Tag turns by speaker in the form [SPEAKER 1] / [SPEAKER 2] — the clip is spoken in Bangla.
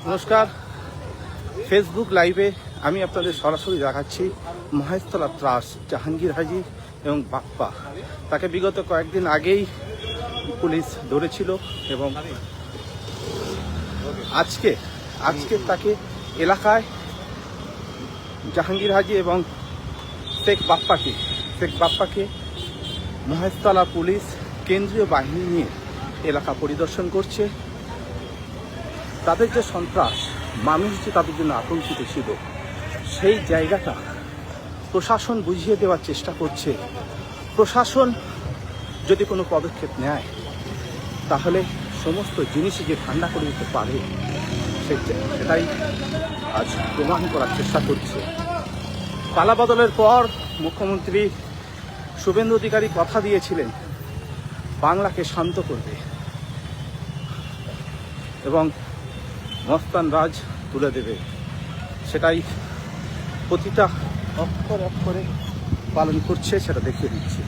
[SPEAKER 1] নমস্কার। ফেসবুক লাইভে আমি আপনাদের সরাসরি দেখাচ্ছি মহেশতলা ত্রাস জাহাঙ্গীর হাজি এবং বাপ্পা। তাকে বিগত কয়েকদিন আগেই পুলিশ ধরেছিল এবং আজকে তাকে এলাকায় জাহাঙ্গীর হাজি এবং শেখ বাপ্পাকে মহেশতলা পুলিশ কেন্দ্রীয় বাহিনী নিয়ে এলাকা পরিদর্শন করছে। তাদের যে সন্ত্রাস, মানুষ যে তাদের জন্য আতঙ্কিত ছিল, সেই জায়গাটা প্রশাসন বুঝিয়ে দেওয়ার চেষ্টা করছে। প্রশাসন যদি কোনো পদক্ষেপ নেয় তাহলে সমস্ত জিনিসই যে ঠান্ডা করে দিতে পারে সেটাই আজ প্রমাণ করার চেষ্টা করছে। পালাবদলের পর মুখ্যমন্ত্রী শুভেন্দু অধিকারী কথা দিয়েছিলেন বাংলাকে শান্ত করবে এবং মস্তান রাজ তুলে দেবে। সেটাই প্রতিটা অক্ষরে পালন করছে, সেটা দেখিয়ে দিচ্ছে।